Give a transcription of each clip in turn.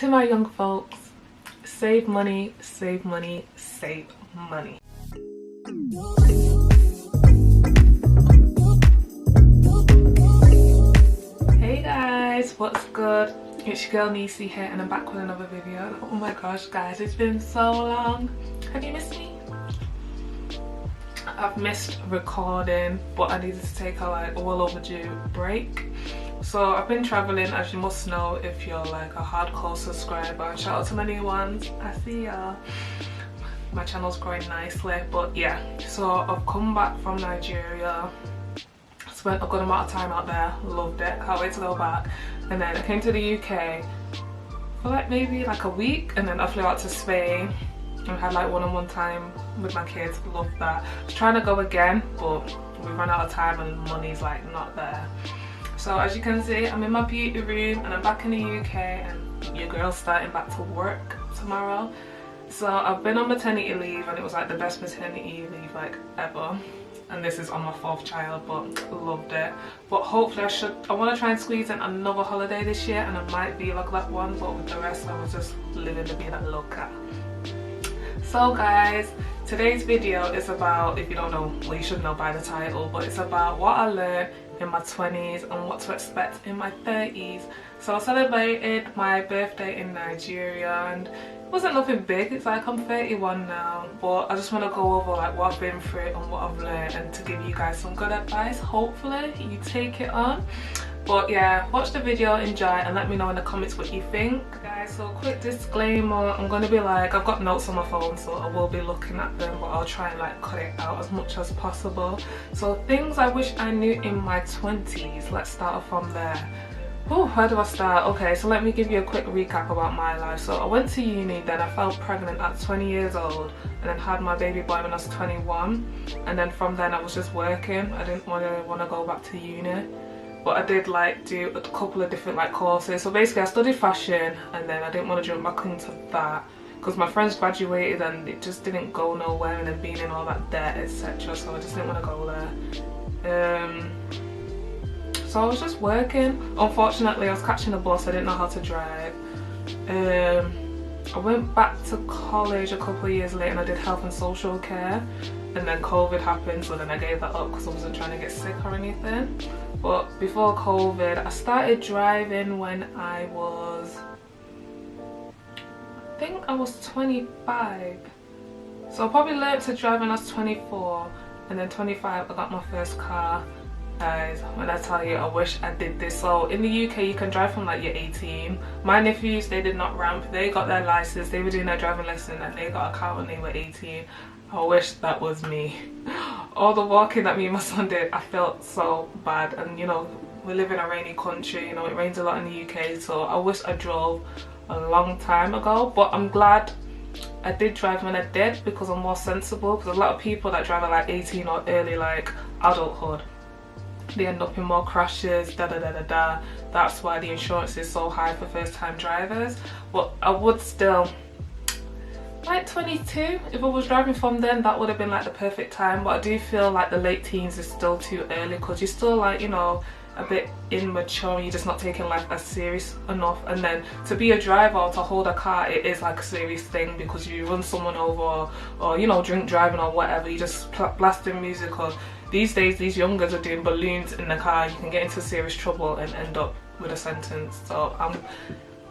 To my young folks, save money, save money, save money. Hey guys, what's good? It's your girl Nisi here and I'm back with another video. Oh my gosh guys, it's been so long. Have you missed me? I've missed recording, but I needed to take a well overdue break. So I've been traveling, as you must know if you're like a hardcore subscriber. And shout out to my new ones. I see y'all. My channel's growing nicely, but yeah. So I've come back from Nigeria. Spent a good amount of time out there. Loved it. Can't wait to go back. And then I came to the UK for like maybe like a week, and then I flew out to Spain. I had like one-on-one time with my kids. Loved that. I was trying to go again, but we ran out of time and money's like not there. So as you can see, I'm in my beauty room and I'm back in the UK, and your girl's starting back to work tomorrow. So I've been on maternity leave, and it was like the best maternity leave like ever. And this is on my 4th child, but loved it. But hopefully I want to try and squeeze in another holiday this year, and I might be like that one, but with the rest I was just living to be that loca. So guys, today's video is about, if you don't know, well you should know by the title, but it's about what I learned in my 20s and what to expect in my 30s. So I celebrated my birthday in Nigeria, and it wasn't nothing big. It's like I'm 31 now, but I just want to go over like what I've been through and what I've learned, and to give you guys some good advice. Hopefully you take it on. But yeah, watch the video, enjoy, and let me know in the comments what you think. Guys, so quick disclaimer, I'm going to be like, I've got notes on my phone, so I will be looking at them, but I'll try and like cut it out as much as possible. So things I wish I knew in my 20s, let's start off from there. Oh, where do I start? Okay, so let me give you a quick recap about my life. So I went to uni, then I fell pregnant at 20 years old, and then had my baby boy when I was 21, and then from then I was just working. I didn't want to go back to uni. But I did like do a couple of different like courses. So basically I studied fashion, and then I didn't want to jump back into that because my friends graduated and it just didn't go nowhere, and then being in all that debt, etc. So I just didn't want to go there. So I was just working. Unfortunately I was catching a bus, I didn't know how to drive. I went back to college a couple of years later and I did health and social care, and then COVID happened, so then I gave that up because I wasn't trying to get sick or anything. But before COVID, I started driving when I was, I think I was 25. So I probably learned to drive when I was 24, and then 25 I got my first car. Guys, when I tell you, I wish I did this. So in the UK you can drive from like you're 18. My nephews, they did not ramp, they got their license, they were doing their driving lesson, and they got a car when they were 18. I wish that was me. All the walking that me and my son did, I felt so bad. And you know, we live in a rainy country, you know, it rains a lot in the UK, so I wish I drove a long time ago. But I'm glad I did drive when I did, because I'm more sensible. Because a lot of people that drive at like 18 or early like adulthood, they end up in more crashes, That's why the insurance is so high for first time drivers. But I would still, like 22, if I was driving from then, that would have been like the perfect time. But I do feel like the late teens is still too early, because you're still like, you know, a bit immature, you're just not taking life as serious enough. And then to be a driver or to hold a car, it is like a serious thing, because you run someone over, or you know, drink driving or whatever, you just blasting music. Or these days these young girls are doing balloons in the car, you can get into serious trouble and end up with a sentence. So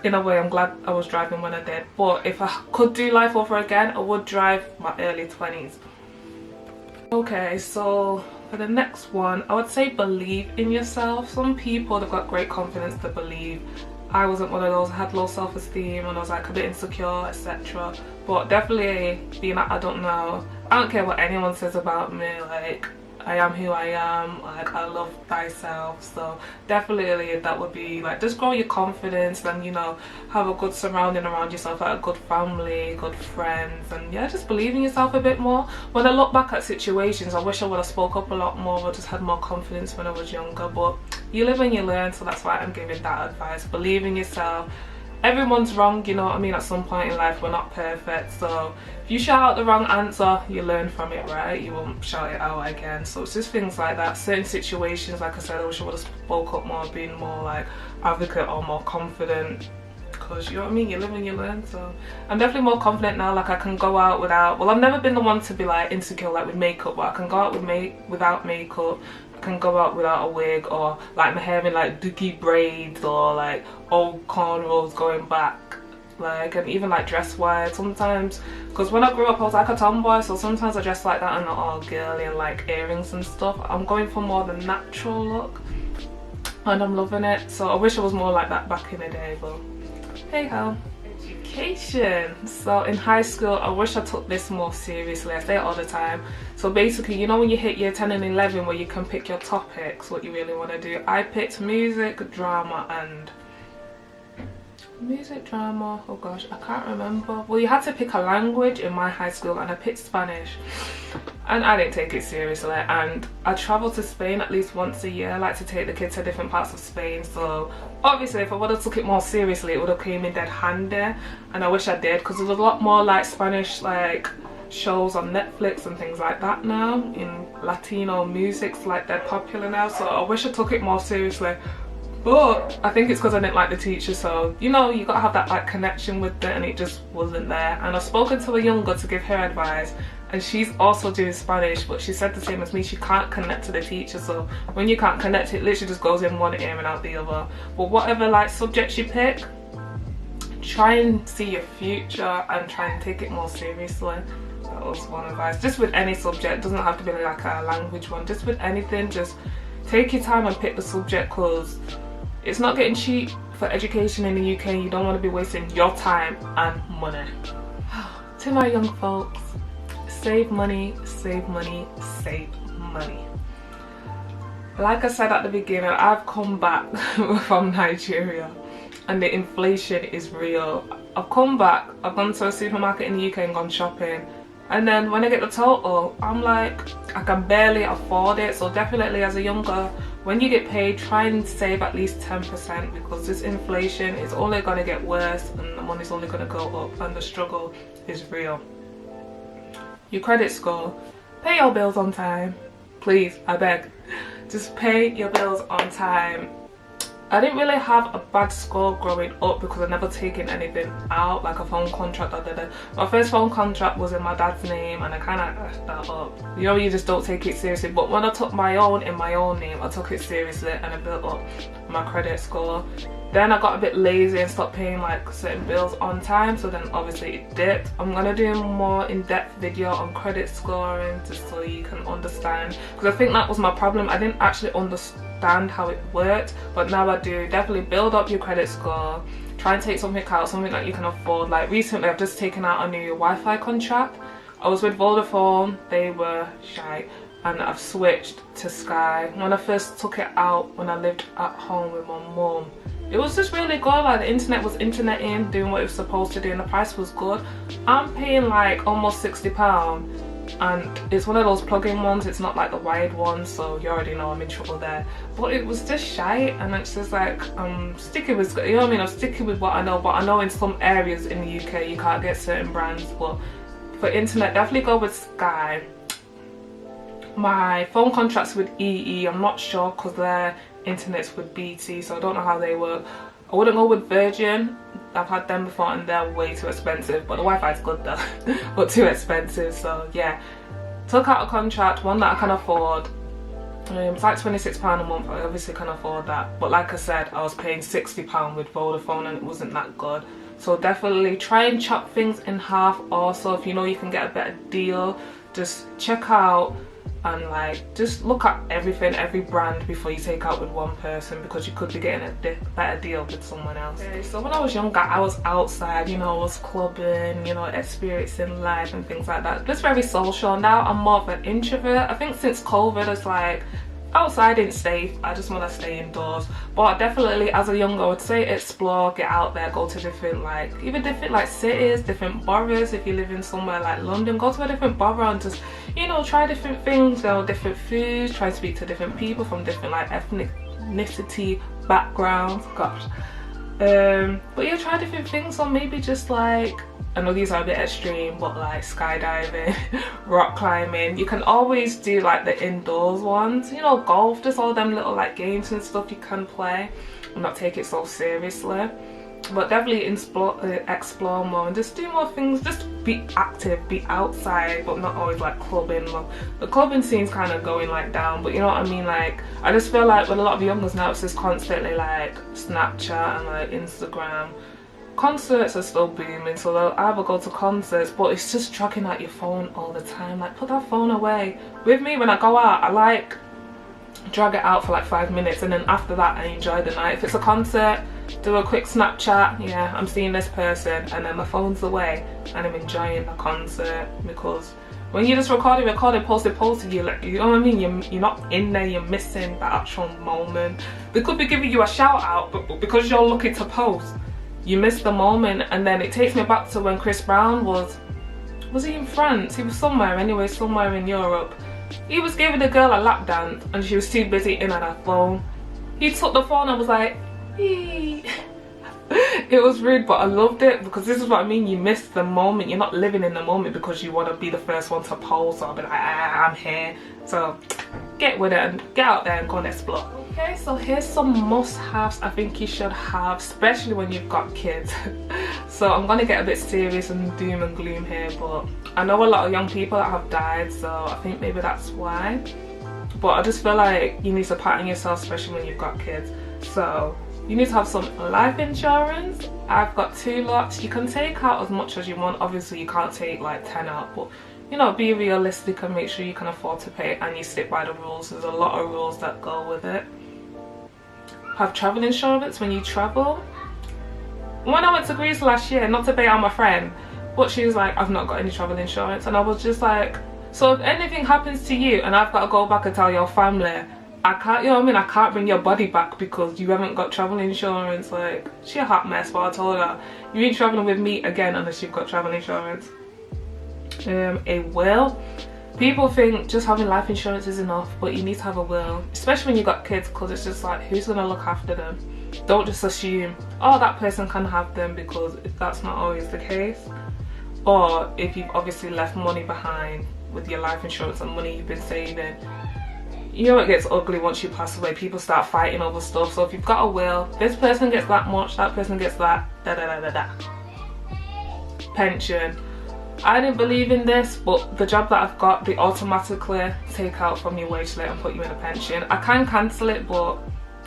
in a way I'm glad I was driving when I did. But if I could do life over again, I would drive my early 20s. Okay, so for the next one, I would say believe in yourself. Some people, they've got great confidence to believe. I wasn't one of those. I had low self-esteem and I was like a bit insecure, etc. But definitely being like, I don't know, I don't care what anyone says about me, like I am who I am, like I love thyself. So definitely that would be like, just grow your confidence, and you know, have a good surrounding around yourself, like a good family, good friends, and yeah, just believe in yourself a bit more. When I look back at situations, I wish I would have spoke up a lot more, or just had more confidence when I was younger. But you live and you learn, so that's why I'm giving that advice. Believe in yourself. Everyone's wrong, you know what I mean? At some point in life, we're not perfect. So if you shout out the wrong answer, you learn from it, right? You won't shout it out again. So it's just things like that. Certain situations, like I said, I wish I would have spoke up more, been more like advocate or more confident. because you know what I mean, you live and you learn. So I'm definitely more confident now. Like I can go out without, well, I've never been the one to be like insecure like with makeup, but I can go out without makeup. I can go out without a wig, or like my hair in like dookie braids, or like old cornrows going back, like, and even like dress wise sometimes, because when I grew up I was like a tomboy, so sometimes I dress like that and not all girly and like earrings and stuff. I'm going for more the natural look and I'm loving it. So I wish I was more like that back in the day, but hey ho. Education. So in high school I wish I took this more seriously. I say it all the time. So basically, you know when you hit year 10 and 11 where you can pick your topics, what you really want to do. I picked music, drama and oh gosh, I can't remember. Well, you had to pick a language in my high school and I picked Spanish, and I didn't take it seriously. And I travel to Spain at least once a year. I like to take the kids to different parts of Spain, so obviously if I would have took it more seriously it would have came in dead handy, and I wish I did, because there's a lot more like Spanish like shows on Netflix and things like that now in Latino music's like they're popular now, so I wish I took it more seriously. But I think it's because I didn't like the teacher, so you know, you gotta have that like connection with it, and it just wasn't there. And I've spoken to a younger to give her advice, and she's also doing Spanish, but she said the same as me, she can't connect to the teacher. So when you can't connect, it literally just goes in one ear and out the other. But whatever like subject you pick, try and see your future and try and take it more seriously. That was one advice. Just with any subject, it doesn't have to be like a language one, just with anything, just take your time and pick the subject, because it's not getting cheap for education in the UK. You don't want to be wasting your time and money. To my young folks, save money, save money, save money. Like I said at the beginning, I've come back from Nigeria and the inflation is real. I've come back, I've gone to a supermarket in the UK and gone shopping, and then when I get the total, I'm like, I can barely afford it. So definitely as a younger, when you get paid, try and save at least 10%, because this inflation is only going to get worse and the money's only going to go up and the struggle is real. Your credit score, pay your bills on time. Please, I beg. Just pay your bills on time. I didn't really have a bad score growing up because I'd never taken anything out, like a phone contract or da. My first phone contract was in my dad's name and I kind of effed that up. You know, you just don't take it seriously. But when I took my own in my own name, I took it seriously and I built up my credit score. Then I got a bit lazy and stopped paying like certain bills on time, so then obviously it dipped. I'm gonna do a more in-depth video on credit scoring just so you can understand, because I think that was my problem. I didn't actually understand how it worked, but now I do. Definitely build up your credit score. Try and take something out, something that you can afford. Like recently I've just taken out a new Wi-Fi contract. I was with Vodafone, they were shite, and I've switched to Sky. When I first took it out, when I lived at home with my mum, it was just really good. Like the internet was interneting, doing what it was supposed to do, and the price was good. I'm paying like almost £60, and it's one of those plug-in ones. It's not like the wired one, so you already know I'm in trouble there. But it was just shite, and it's just like I'm sticking with, you know what I mean, I'm sticking with what I know. But I know in some areas in the UK you can't get certain brands, but for internet definitely go with Sky. My phone contract's with EE, I'm not sure because their internet's with BT, so I don't know how they work. I wouldn't go with Virgin. I've had them before and they're way too expensive, but the Wi-Fi's good though, but too expensive. So yeah, took out a contract, one that I can afford. It's like £26 a month. I obviously can afford that, but like I said, I was paying £60 with Vodafone and it wasn't that good. So definitely try and chop things in half. Also, if you know you can get a better deal, just check out and like just look at everything, every brand before you take out with one person, because you could be getting a better deal with someone else. Okay, so when I was younger, I was outside, you know, I was clubbing, you know, experiencing life and things like that. Just very social. Now I'm more of an introvert. I think since COVID, it's like outside ain't safe. I just want to stay indoors. But definitely as a younger, I would say explore, get out there, go to different like, even different like cities, different boroughs. If you live in somewhere like London, go to a different borough and just, you know, try different things, you know, different foods, try to speak to different people from different like ethnicity backgrounds. Gosh. But yeah, try different things, or maybe just like, I know these are a bit extreme, but like skydiving, rock climbing. You can always do like the indoors ones, you know, golf, just all them little like games and stuff you can play and not take it so seriously. but definitely explore more and just do more things. Just be active, be outside, but not always like clubbing. Well, the clubbing scene's kind of going like down, but you know what I mean. Like I just feel like with a lot of youngers now, it's just constantly like Snapchat and like Instagram. Concerts are still booming, so they'll either go to concerts, but it's just dragging out your phone all the time. Like put that phone away. With me, when I go out, I like drag it out for like 5 minutes, and then after that I enjoy the night. If it's a concert, do a quick Snapchat, yeah, I'm seeing this person, and then my phone's away and I'm enjoying the concert. Because when you just recording, posted, you like, you know what I mean, you're not in there, you're missing the actual moment. They could be giving you a shout out, but because you're looking to post, you miss the moment. And then it takes me back to when Chris Brown was he in France? He was somewhere anyway, somewhere in Europe. He was giving the girl a lap dance and she was too busy in on her phone. He took the phone and was like, eee. It was rude, but I loved it, because this is what I mean, you miss the moment. You're not living in the moment because you want to be the first one to post or be like, I'm here. So get with it and get out there and go and explore. Okay, so here's some must-haves I think you should have, especially when you've got kids. So I'm gonna get a bit serious and doom and gloom here, but I know a lot of young people that have died, so I think maybe that's why. But I just feel like you need to pattern yourself, especially when you've got kids. So you need to have some life insurance. I've got 2 lots. You can take out as much as you want. Obviously you can't take like 10 out, but you know, be realistic and make sure you can afford to pay and you stick by the rules. There's a lot of rules that go with it. Have travel insurance when you travel. When I went to Greece last year, not to bait out my friend, but she was like, I've not got any travel insurance, and I was just like, so if anything happens to you and I've got to go back and tell your family, I can't, you know what I mean, I can't bring your body back because you haven't got travel insurance. Like, she a hot mess, but I told her, you ain't traveling with me again unless you've got travel insurance. A will. People think just having life insurance is enough, but you need to have a will, especially when you've got kids, because it's just like, who's gonna look after them? Don't just assume, oh, that person can have them, because that's not always the case. Or if you've obviously left money behind with your life insurance and money you've been saving, you know it gets ugly once you pass away. People start fighting over stuff. So if you've got a will, this person gets that much, that person gets that, da da da da da. Pension. I didn't believe in this, but the job that I've got, they automatically take out from your wage slip and put you in a pension. I can cancel it, but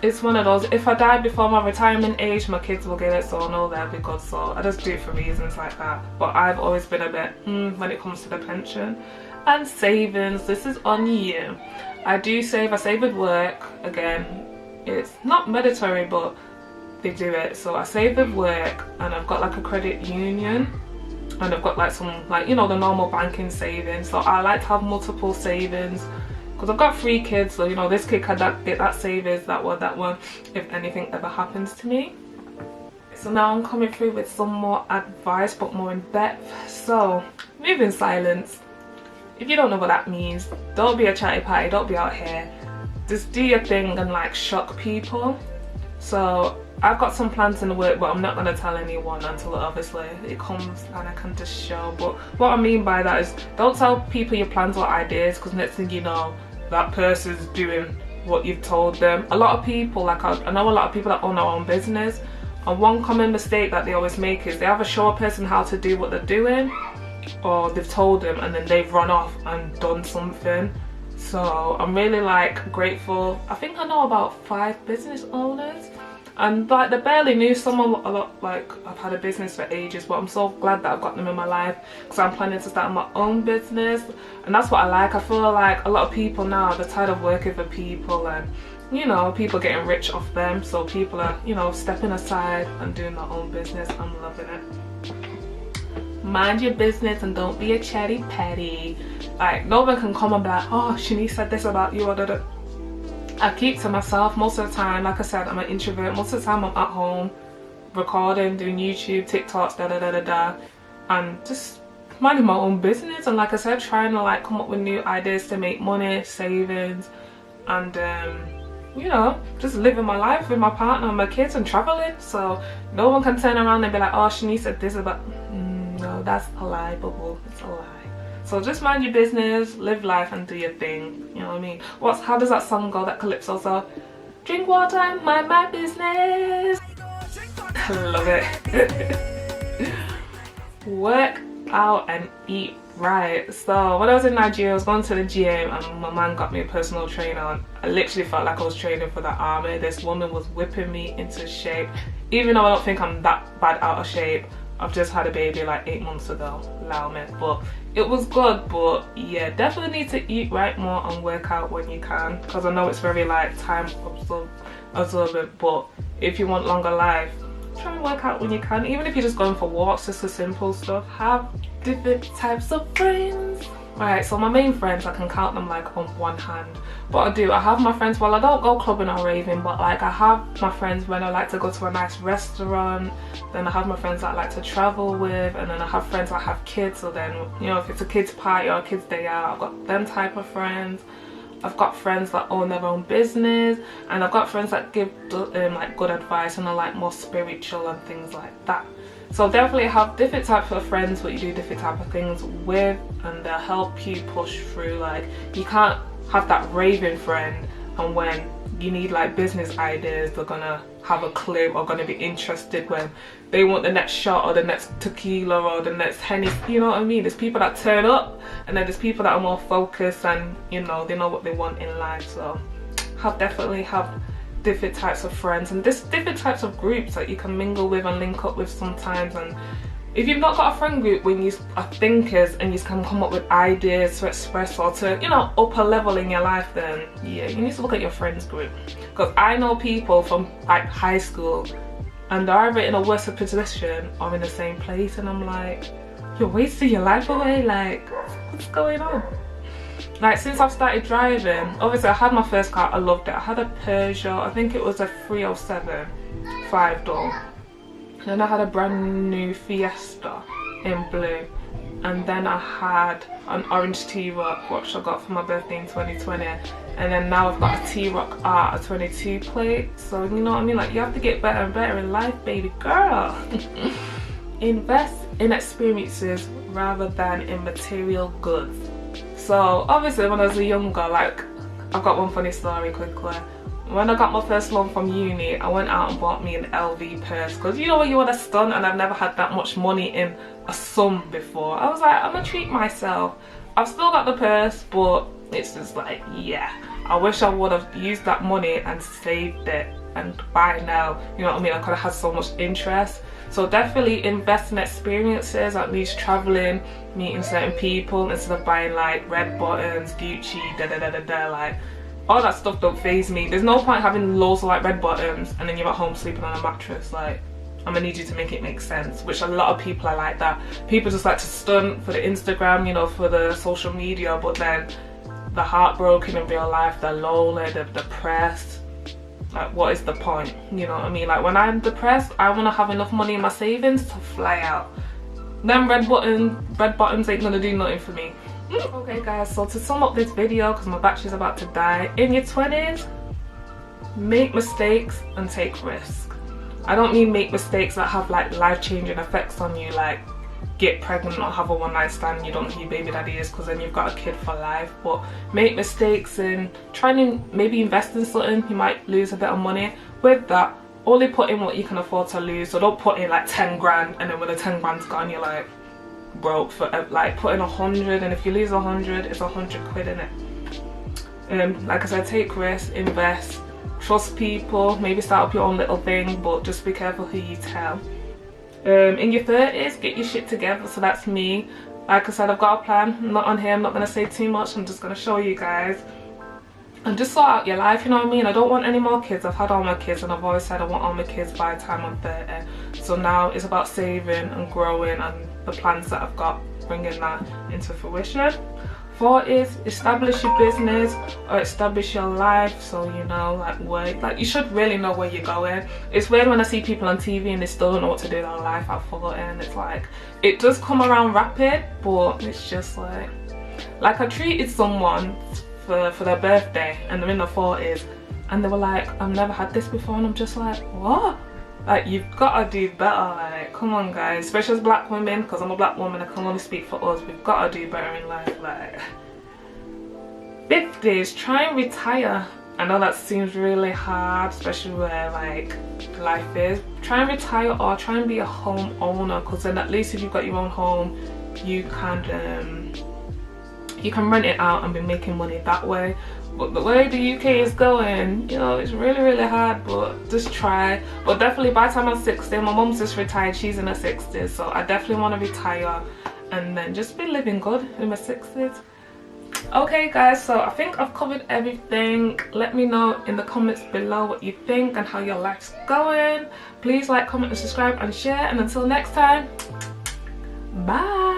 it's one of those, if I die before my retirement age, my kids will get it, so I know they'll be good. So I just do it for reasons like that. But I've always been a bit when it comes to the pension. And savings, this is on you. I do save, I save with work. Again, it's not mandatory, but they do it. So I save with work, and I've got like a credit union, and I've got like some, like, you know, the normal banking savings. So I like to have multiple savings, because I've got 3 kids, so you know, this kid can get that savings, that one, if anything ever happens to me. So now I'm coming through with some more advice, but more in depth. So move in silence. If you don't know what that means, don't be a chatty patty, don't be out here. Just do your thing and like shock people. So I've got some plans in the work, but I'm not going to tell anyone until obviously it comes and I can just show. But what I mean by that is, don't tell people your plans or ideas, because next thing you know, that person's doing what you've told them. A lot of people, like I know a lot of people that own their own business, and one common mistake that they always make is they either show a person how to do what they're doing, or they've told them and then they've run off and done something. So I'm really like grateful. I think I know about 5 business owners, and like they barely knew someone a lot. Like, I've had a business for ages, but I'm so glad that I've got them in my life, because I'm planning to start my own business. And that's what I like. I feel like a lot of people now, they're tired of working for people and, you know, people getting rich off them. So people are, you know, stepping aside and doing their own business. I'm loving it. Mind your business and don't be a chatty patty. Like, no one can come and be like, oh, Shanice said this about you, or da. I keep to myself most of the time. Like I said, I'm an introvert. Most of the time I'm at home recording, doing YouTube, TikToks, da, and just minding my own business. And like I said, trying to like come up with new ideas to make money, savings, and you know, just living my life with my partner and my kids and traveling. So no one can turn around and be like, oh, Shanice said this about, no, that's a lie, bubble. It's a lie. So just mind your business, live life and do your thing, you know what I mean? How does that song go, that Calypso song? Drink water and mind my business. Love it. Work out and eat right. So when I was in Nigeria, I was going to the gym and my man got me a personal trainer, and I literally felt like I was training for the army. This woman was whipping me into shape, even though I don't think I'm that bad out of shape. I've just had a baby like 8 months ago, allow me, but it was good. But yeah, definitely need to eat right more and work out when you can, because I know it's very like time absorbent, but if you want longer life, try and work out when you can, even if you're just going for walks, just the simple stuff. Have different types of friends. Right, so my main friends, I can count them like on one hand. But I have my friends, well, I don't go clubbing or raving, but like I have my friends when I like to go to a nice restaurant. Then I have my friends that I like to travel with, and then I have friends that have kids, so then, you know, if it's a kids party or a kids day out, I've got them type of friends. I've got friends that own their own business, and I've got friends that give like good advice and are like more spiritual and things like that. So definitely have different types of friends what you do different type of things with, and they'll help you push through. Like, you can't have that raving friend and when you need like business ideas, they're gonna have a clue or gonna be interested when they want the next shot or the next tequila or the next Henny, you know what I mean? There's people that turn up, and then there's people that are more focused and, you know, they know what they want in life. So definitely have different types of friends and different types of groups that you can mingle with and link up with sometimes. And if you've not got a friend group when you are thinkers and you can come up with ideas to express or to, you know, up a level in your life, then yeah, you need to look at your friends group. Because I know people from like high school and they're either in a worse position or in the same place, and I'm like, you're wasting your life away, like what's going on? Like, since I've started driving, obviously I had my first car, I loved it. I had a Peugeot, I think it was a 307 5-door. Then I had a brand new Fiesta in blue, and then I had an orange T-Roc which I got for my birthday in 2020, and then now I've got a T-Roc R, a 22 plate. So you know what I mean, like you have to get better and better in life, baby girl. Invest in experiences rather than in material goods. So obviously when I was younger, like I've got one funny story quickly. When I got my first loan from uni, I went out and bought me an LV purse, because you know what you want to stunt, and I've never had that much money in a sum before. I was like, I'm gonna treat myself. I've still got the purse, but it's just like, yeah, I wish I would have used that money and saved it, and by now, you know what I mean, I could have had so much interest. So definitely invest in experiences, at least traveling, meeting certain people, instead of buying like red buttons, Gucci, like all that stuff don't faze me. There's no point having loads of like red bottoms and then you're at home sleeping on a mattress. Like, I'm gonna need you to make it make sense, which a lot of people are like that. People just like to stunt for the Instagram, you know, for the social media, but then they're heartbroken in real life, they're lonely, they're depressed. Like, what is the point? You know what I mean? Like, when I'm depressed, I want to have enough money in my savings to fly out. Them red bottoms ain't gonna do nothing for me. Okay guys, so to sum up this video, because my battery's about to die, in your 20s, make mistakes and take risks. I don't mean make mistakes that have like life-changing effects on you, like get pregnant or have a one-night stand, you don't know who your baby daddy is, because then you've got a kid for life. But make mistakes and try and maybe invest in something. You might lose a bit of money. With that, only put in what you can afford to lose. So don't put in like 10 grand and then when the 10 grand's gone, you're like broke. For like, put in 100, and if you lose 100, it's 100 quid in it. Like I said, take risks, invest, trust people, maybe start up your own little thing, but just be careful who you tell. In your 30s, get your shit together. So that's me. Like I said, I've got a plan. I'm not on here, I'm not going to say too much, I'm just going to show you guys. And just sort out your life, you know what I mean? I don't want any more kids. I've had all my kids, and I've always said I want all my kids by the time I'm 30. So now it's about saving and growing, and the plans that I've got, bringing that into fruition. 40s, establish your business or establish your life, so you know, like work, like you should really know where you're going. It's weird when I see people on TV and they still don't know what to do in their life at 40, and it's like, it does come around rapid, but it's just like I treated someone for their birthday and they're in their 40s and they were like, I've never had this before, and I'm just like, what? Like, you've got to do better. Like, come on guys, especially as black women, because I'm a black woman, I can only speak for us. We've got to do better in life. Like, 50s, try and retire I know that seems really hard, especially where like life is. Try and retire or try and be a homeowner, because then at least if you've got your own home, you can rent it out and be making money that way. But the way the UK is going, you know, it's really hard, but just try. But definitely by the time I'm 60, my mom's just retired, she's in her 60s, so I definitely want to retire and then just be living good in my 60s. Okay guys, so I think I've covered everything. Let me know in the comments below what you think and how your life's going. Please like, comment and subscribe and share, and until next time, bye.